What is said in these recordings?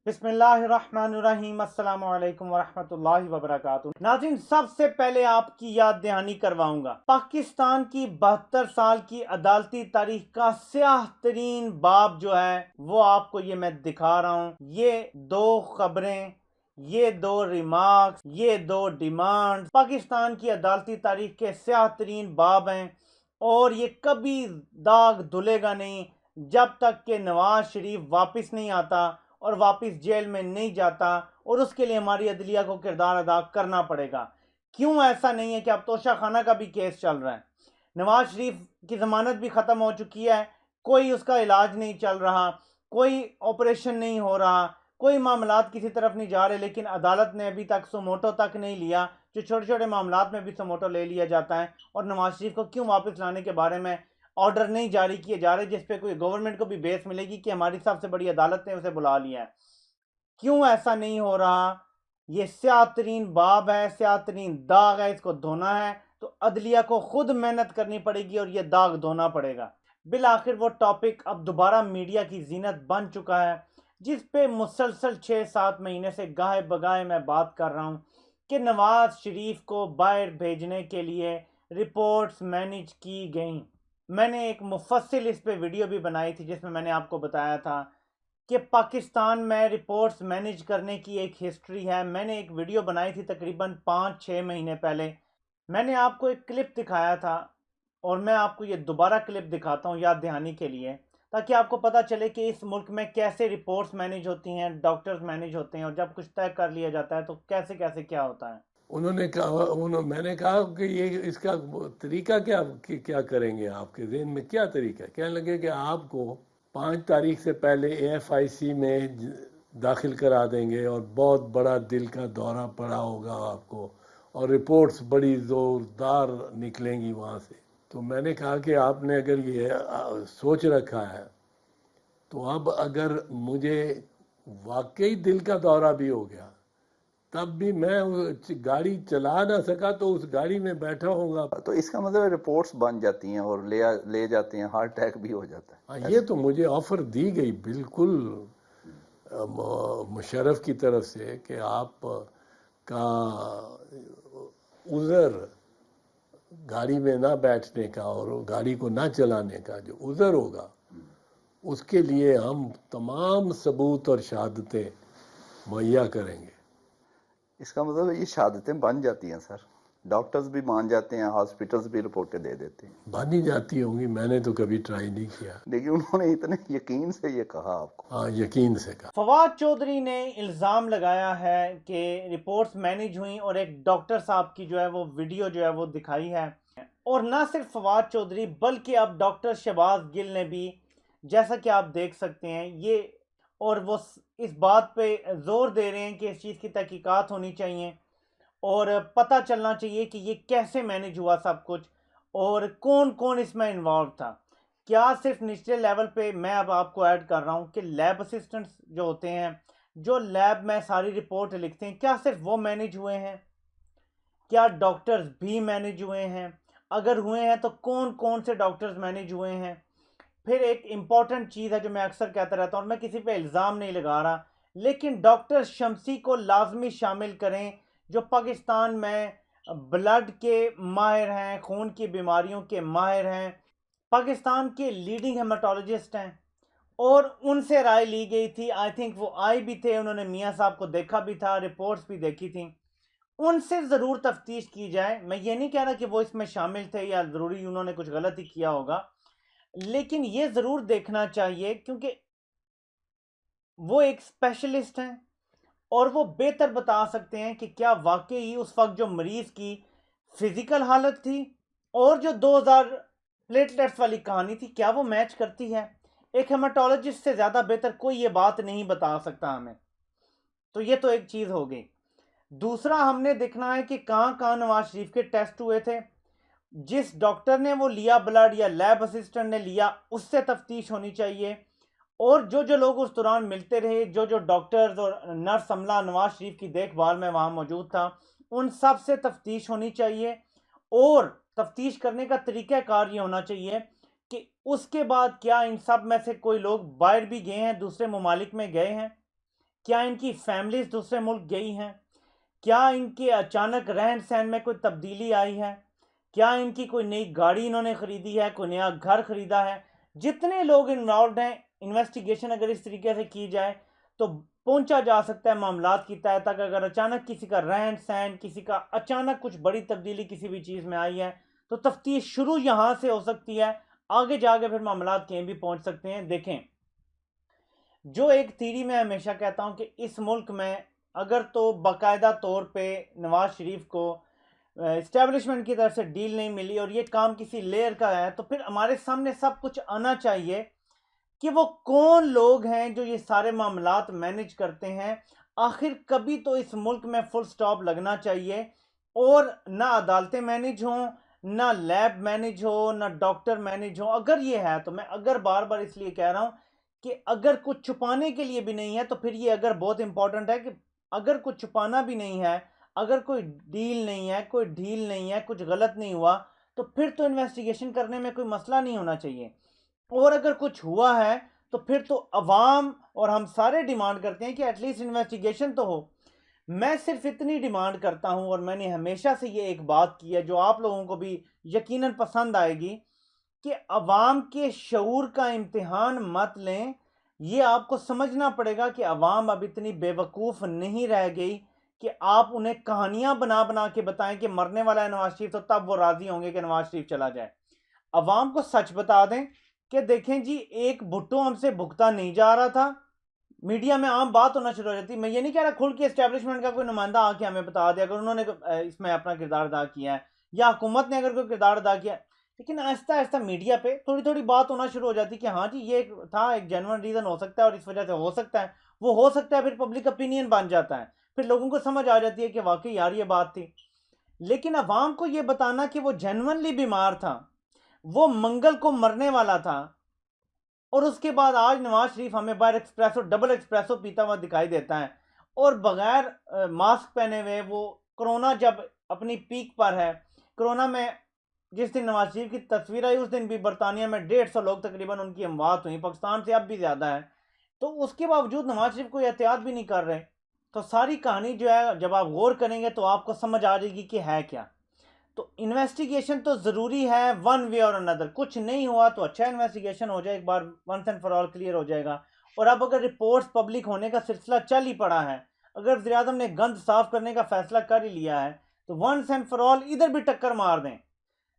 बिस्मिल्लाहिर्रहमानिर्रहीम अस्सलामु अलैकुम वरहमतुल्लाहि वबरकातुहू। नाज़रीन, सबसे पहले आपकी याद दहानी करवाऊंगा पाकिस्तान की 72 साल की अदालती तारीख का स्याह तरीन बाब जो है वो आपको ये मैं दिखा रहा हूँ। ये दो खबरें, ये दो रिमार्क्स, ये दो डिमांड पाकिस्तान की अदालती तारीख के स्याह तरीन बाब हैं और ये कभी दाग धुलेगा नहीं जब तक कि नवाज शरीफ वापस नहीं आता और वापस जेल में नहीं जाता, और उसके लिए हमारी अदलिया को किरदार अदा करना पड़ेगा। क्यों ऐसा नहीं है कि अब तोशा खाना का भी केस चल रहा है, नवाज शरीफ की जमानत भी खत्म हो चुकी है, कोई उसका इलाज नहीं चल रहा, कोई ऑपरेशन नहीं हो रहा, कोई मामलात किसी तरफ नहीं जा रहे, लेकिन अदालत ने अभी तक सुमोटो तक नहीं लिया। जो छोटे छोटे मामलात में भी सुमोटो ले लिया जाता है और नवाज शरीफ को क्यों वापस लाने के बारे में ऑर्डर नहीं जारी किए जा रहे, जिसपे कोई गवर्नमेंट को भी बेस मिलेगी कि हमारी सबसे बड़ी अदालत ने उसे बुला लिया है। क्यों ऐसा नहीं हो रहा? ये स्यातरीन बाब है, स्यातरीन दाग है, इसको धोना है तो अदलिया को खुद मेहनत करनी पड़ेगी और ये दाग धोना पड़ेगा। बिल आखिर वो टॉपिक अब दोबारा मीडिया की जीनत बन चुका है, जिस पे मुसलसल 6-7 महीने से गाहे बगाहे मैं बात कर रहा हूँ कि नवाज शरीफ को बाहर भेजने के लिए रिपोर्ट्स मैनेज की गई। मैंने एक मुफस्सिल इस पे वीडियो भी बनाई थी जिसमें मैंने आपको बताया था कि पाकिस्तान में रिपोर्ट्स मैनेज करने की एक हिस्ट्री है। मैंने एक वीडियो बनाई थी तकरीबन 5-6 महीने पहले। मैंने आपको एक क्लिप दिखाया था और मैं आपको ये दोबारा क्लिप दिखाता हूँ याद दहानी के लिए, ताकि आपको पता चले कि इस मुल्क में कैसे रिपोर्ट्स मैनेज होती हैं, डॉक्टर्स मैनेज होते हैं, और जब कुछ तय कर लिया जाता है तो कैसे कैसे क्या होता है। मैंने कहा कि ये इसका तरीका क्या करेंगे, आपके जहन में क्या तरीका है? कहने लगे कि आपको 5 तारीख से पहले AFIC में दाखिल करा देंगे और बहुत बड़ा दिल का दौरा पड़ा होगा आपको और रिपोर्ट्स बड़ी ज़ोरदार निकलेंगी वहाँ से। तो मैंने कहा कि आपने अगर ये सोच रखा है तो अब अगर मुझे वाकई दिल का दौरा भी हो गया तब भी मैं गाड़ी चला ना सका तो उस गाड़ी में बैठा होगा। तो इसका मतलब रिपोर्ट्स बन जाती हैं और ले जाते हैं, हार्ट अटैक भी हो जाता है। हाँ, ये तो मुझे ऑफर दी गई बिल्कुल मुशर्रफ की तरफ से कि आप का उज़र गाड़ी में ना बैठने का और गाड़ी को ना चलाने का जो उज़र होगा उसके लिए हम तमाम सबूत और शहादतें मुहैया करेंगे। इसका मतलब ये शहादतें बन जाती हैं सर, डॉक्टर्स भी मान जाते हैं, हॉस्पिटल्स भी रिपोर्टें दे देते हैं। बन ही जाती होंगी, मैंने तो कभी ट्राई नहीं किया, लेकिन उन्होंने इतने यकीन से ये कहा आपको। हाँ, यकीन से कहा। फवाद चौधरी ने इल्ज़ाम लगाया है कि रिपोर्ट्स मैनेज हुई और एक डॉक्टर साहब की जो है वो वीडियो जो है वो दिखाई है। और ना सिर्फ फवाद चौधरी बल्कि अब डॉक्टर शहबाज गिल ने भी, जैसा कि आप देख सकते हैं ये, और वो इस बात पे जोर दे रहे हैं कि इस चीज़ की तहकीकात होनी चाहिए और पता चलना चाहिए कि ये कैसे मैनेज हुआ सब कुछ और कौन कौन इसमें इन्वॉल्व था। क्या सिर्फ निचले लेवल पे, मैं अब आपको ऐड कर रहा हूँ कि लैब असिस्टेंट्स जो होते हैं, जो लैब में सारी रिपोर्ट लिखते हैं, क्या सिर्फ वो मैनेज हुए हैं? क्या डॉक्टर्स भी मैनेज हुए हैं? अगर हुए हैं तो कौन कौन से डॉक्टर्स मैनेज हुए हैं? फिर एक इम्पॉर्टेंट चीज़ है जो मैं अक्सर कहता रहता हूँ, और मैं किसी पे इल्ज़ाम नहीं लगा रहा, लेकिन डॉक्टर शमसी को लाजमी शामिल करें जो पाकिस्तान में ब्लड के माहिर हैं, खून की बीमारियों के माहिर हैं, पाकिस्तान के लीडिंग हेमाटोलॉजिस्ट हैं, और उनसे राय ली गई थी। आई थिंक वो आए भी थे, उन्होंने मियाँ साहब को देखा भी था, रिपोर्ट्स भी देखी थी। उनसे ज़रूर तफ्तीश की जाए। मैं ये नहीं कह रहा कि वो इसमें शामिल थे या ज़रूरी उन्होंने कुछ गलत ही किया होगा, लेकिन ये ज़रूर देखना चाहिए क्योंकि वो एक स्पेशलिस्ट हैं और वो बेहतर बता सकते हैं कि क्या वाकई उस वक्त जो मरीज़ की फिज़िकल हालत थी और जो 2000 प्लेटलेट्स वाली कहानी थी, क्या वो मैच करती है। एक हेमाटोलॉजिस्ट से ज़्यादा बेहतर कोई ये बात नहीं बता सकता हमें। तो ये तो एक चीज़ हो गई। दूसरा, हमने देखना है कि कहाँ कहाँ नवाज शरीफ के टेस्ट हुए थे। जिस डॉक्टर ने वो लिया ब्लड या लैब असिस्टेंट ने लिया, उससे तफ्तीश होनी चाहिए। और जो जो लोग उस दौरान मिलते रहे, जो जो डॉक्टर्स और नर्स अमला नवाज शरीफ की देखभाल में वहाँ मौजूद था, उन सब से तफ्तीश होनी चाहिए। और तफ्तीश करने का तरीक़ाकार ये होना चाहिए कि उसके बाद क्या इन सब में से कोई लोग बाहर भी गए हैं, दूसरे ममालिक में गए हैं? क्या इनकी फैमिलीज दूसरे मुल्क गई हैं? क्या इनके अचानक रहन सहन में कोई तब्दीली आई है? क्या इनकी कोई नई गाड़ी इन्होंने खरीदी है, कोई नया घर खरीदा है? जितने लोग इन्वॉल्व हैं, इन्वेस्टिगेशन अगर इस तरीके से की जाए तो पहुंचा जा सकता है मामलात की तह तक। अगर अचानक किसी का रहन सहन, किसी का अचानक कुछ बड़ी तब्दीली किसी भी चीज़ में आई है तो तफ्तीश शुरू यहाँ से हो सकती है, आगे जाके फिर मामलात कहीं भी पहुंच सकते हैं। देखें, जो एक थीरी मैं हमेशा कहता हूं कि इस मुल्क में अगर तो बाकायदा तौर पे नवाज शरीफ को इस्टेब्लिशमेंट की तरफ से डील नहीं मिली और ये काम किसी लेयर का है, तो फिर हमारे सामने सब कुछ आना चाहिए कि वो कौन लोग हैं जो ये सारे मामलात मैनेज करते हैं। आखिर कभी तो इस मुल्क में फुल स्टॉप लगना चाहिए और ना अदालतें मैनेज हों, ना लैब मैनेज हो, ना डॉक्टर मैनेज हो। अगर ये है तो मैं अगर बार बार इसलिए कह रहा हूं कि अगर कुछ छुपाने के लिए भी नहीं है तो फिर ये अगर बहुत इंपॉर्टेंट है कि अगर कुछ छुपाना भी नहीं है, अगर कोई डील नहीं है, कोई ढील नहीं है, कुछ गलत नहीं हुआ, तो फिर तो इन्वेस्टिगेशन करने में कोई मसला नहीं होना चाहिए। और अगर कुछ हुआ है तो फिर तो अवाम और हम सारे डिमांड करते हैं कि एटलीस्ट इन्वेस्टिगेशन तो हो। मैं सिर्फ इतनी डिमांड करता हूं और मैंने हमेशा से ये एक बात की है जो आप लोगों को भी यकीनन पसंद आएगी कि अवाम के शऊर का इम्तिहान मत लें। ये आपको समझना पड़ेगा कि अवाम अब इतनी बेवकूफ़ नहीं रह गई कि आप उन्हें कहानियां बना बना के बताएं कि मरने वाला है नवाज शरीफ तो तब वो राजी होंगे कि नवाज शरीफ चला जाए। अवाम को सच बता दें कि देखें जी, एक भुट्टो हमसे भुगता नहीं जा रहा था, मीडिया में आम बात होना शुरू हो जाती। मैं ये नहीं कह रहा खुल के एस्टेब्लिशमेंट का कोई नुमाइंदा आके हमें बता दे अगर उन्होंने इसमें अपना किरदार अदा किया है या हुकूमत ने अगर कोई किरदार अदा किया है, लेकिन आहिस्ता आहिस्ता मीडिया पे थोड़ी थोड़ी बात होना शुरू हो जाती कि हाँ जी ये था, एक जेन्युइन रीज़न हो सकता है और इस वजह से हो सकता है, वो हो सकता है, फिर पब्लिक ओपिनियन बन जाता है, फिर लोगों को समझ आ जाती है कि वाकई यार ये बात थी। लेकिन अवाम को ये बताना कि वो जेन्युइनली बीमार था, वो मंगल को मरने वाला था, और उसके बाद आज नवाज शरीफ हमें बाहर एक्सप्रेसो, डबल एक्सप्रेसो पीता हुआ दिखाई देता है और बगैर मास्क पहने हुए। वो कोरोना जब अपनी पीक पर है, कोरोना में जिस दिन नवाज शरीफ की तस्वीर आई उस दिन भी बरतानिया में 150 लोग तकरीबन उनकी अमवात हुई, पाकिस्तान से अब भी ज़्यादा है। तो उसके बावजूद नवाज शरीफ कोई एहतियात भी नहीं कर रहे। तो सारी कहानी जो है जब आप गौर करेंगे तो आपको समझ आ जाएगी कि है क्या। तो इन्वेस्टिगेशन तो ज़रूरी है वन वे और अनदर। कुछ नहीं हुआ तो अच्छा इन्वेस्टिगेशन हो जाए, एक बार once and for all clear हो जाएगा। और अब अगर रिपोर्ट्स पब्लिक होने का सिलसिला चल ही पड़ा है, अगर वज़ीर आज़म ने गंद साफ करने का फैसला कर ही लिया है, तो वंस एंड फॉर ऑल इधर भी टक्कर मार दें।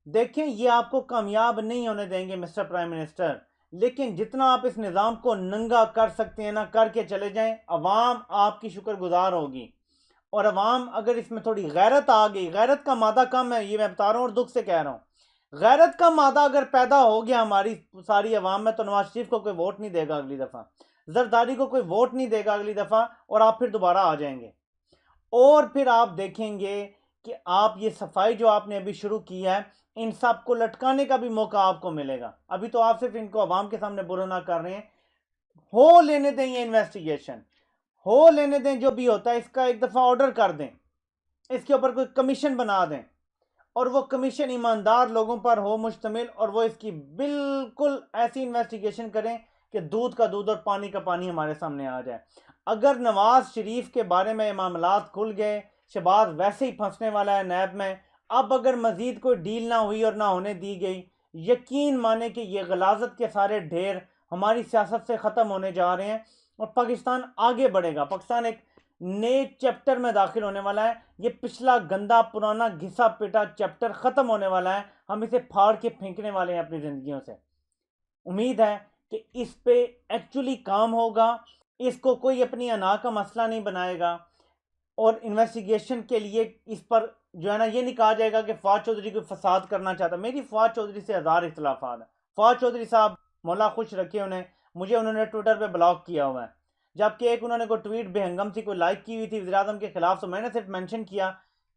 देखें, ये आपको कामयाब नहीं होने देंगे मिस्टर प्राइम मिनिस्टर, लेकिन जितना आप इस निज़ाम को नंगा कर सकते हैं ना, करके चले जाएं। अवाम आपकी शुक्रगुजार होगी और अवाम अगर इसमें थोड़ी गैरत आ गई, गैरत का मादा कम है ये मैं बता रहा हूँ और दुख से कह रहा हूँ, गैरत का मादा अगर पैदा हो गया हमारी सारी अवाम में तो नवाज शरीफ को कोई वोट नहीं देगा अगली दफ़ा, जरदारी को कोई वोट नहीं देगा अगली दफ़ा, और आप फिर दोबारा आ जाएंगे। और फिर आप देखेंगे कि आप ये सफाई जो आपने अभी शुरू की है, इन सब को लटकाने का भी मौका आपको मिलेगा। अभी तो आप सिर्फ इनको अवाम के सामने बुरा ना कर रहे हैं। हो लेने दें ये इन्वेस्टिगेशन, हो लेने दें, जो भी होता है इसका एक दफ़ा ऑर्डर कर दें, इसके ऊपर कोई कमीशन बना दें और वो कमीशन ईमानदार लोगों पर हो मुश्तमिल, और वो इसकी बिल्कुल ऐसी इन्वेस्टिगेशन करें कि दूध का दूध और पानी का पानी हमारे सामने आ जाए। अगर नवाज शरीफ के बारे में मामलात खुल गए, शहबाज वैसे ही फंसने वाला है नैब में, अब अगर मजीद कोई डील ना हुई और ना होने दी गई, यकीन माने कि ये गलाजत के सारे ढेर हमारी सियासत से ख़त्म होने जा रहे हैं और पाकिस्तान आगे बढ़ेगा। पाकिस्तान एक नए चैप्टर में दाखिल होने वाला है। ये पिछला गंदा पुराना घिसा पिटा चैप्टर ख़त्म होने वाला है। हम इसे फाड़ के फेंकने वाले हैं अपनी ज़िंदगियों से। उम्मीद है कि इस पे एक्चुअली काम होगा, इसको कोई अपनी अना का मसला नहीं बनाएगा और इन्वेस्टिगेशन के लिए इस पर जो है ना ये नहीं कहा जाएगा कि फवाद चौधरी कोई फसाद करना चाहता। मेरी फवाद चौधरी से हज़ार इख्तलाफात है। फवाद चौधरी साहब मौला खुश रखे उन्हें, मुझे उन्होंने ट्विटर पे ब्लॉक किया हुआ है, जबकि एक उन्होंने कोई ट्वीट बेहंगम सी कोई लाइक की हुई थी वज़ीर आज़म के खिलाफ, तो मैंने सिर्फ मेंशन किया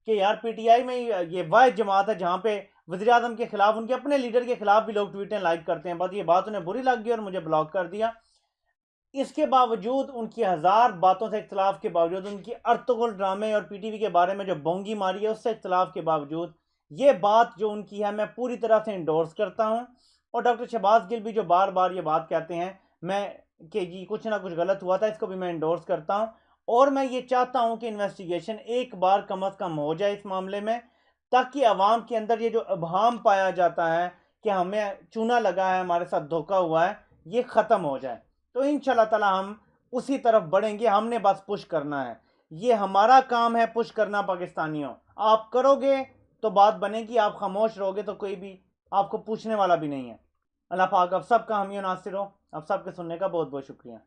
कि यार पीटीआई में ये वाहिद जमात है जहाँ पे वज़ीर आज़म के खिलाफ, उनके अपने लीडर के खिलाफ भी लोग ट्वीटें लाइक करते हैं। बस ये बात उन्हें बुरी लग गई और मुझे ब्लॉक कर दिया। इसके बावजूद, उनकी हज़ार बातों से इख्तलाफ के बावजूद, उनकी अर्तुगरुल ड्रामे और पीटीवी के बारे में जो बोंगी मारी है उससे इख्तलाफ के बावजूद, ये बात जो उनकी है मैं पूरी तरह से इंडोर्स करता हूँ। और डॉक्टर शहबाज गिल भी जो बार बार ये बात कहते हैं, मैं कि जी कुछ ना कुछ गलत हुआ था, इसको भी मैं इंडोर्स करता हूं। और मैं ये चाहता हूं कि इन्वेस्टिगेशन एक बार कम अज कम हो जाए इस मामले में, ताकि अवाम के अंदर ये जो अभाम पाया जाता है कि हमें चूना लगा है, हमारे साथ धोखा हुआ है, ये ख़त्म हो जाए। तो इंशाल्लाह ताला हम उसी तरफ बढ़ेंगे। हमने बस पुश करना है, ये हमारा काम है पुश करना। पाकिस्तानियों, आप करोगे तो बात बनेगी, आप खामोश रहोगे तो कोई भी आपको पूछने वाला भी नहीं है। अल्लाह पाक आप सबका हामी नासिर हो। आप सबके सुनने का बहुत बहुत शुक्रिया।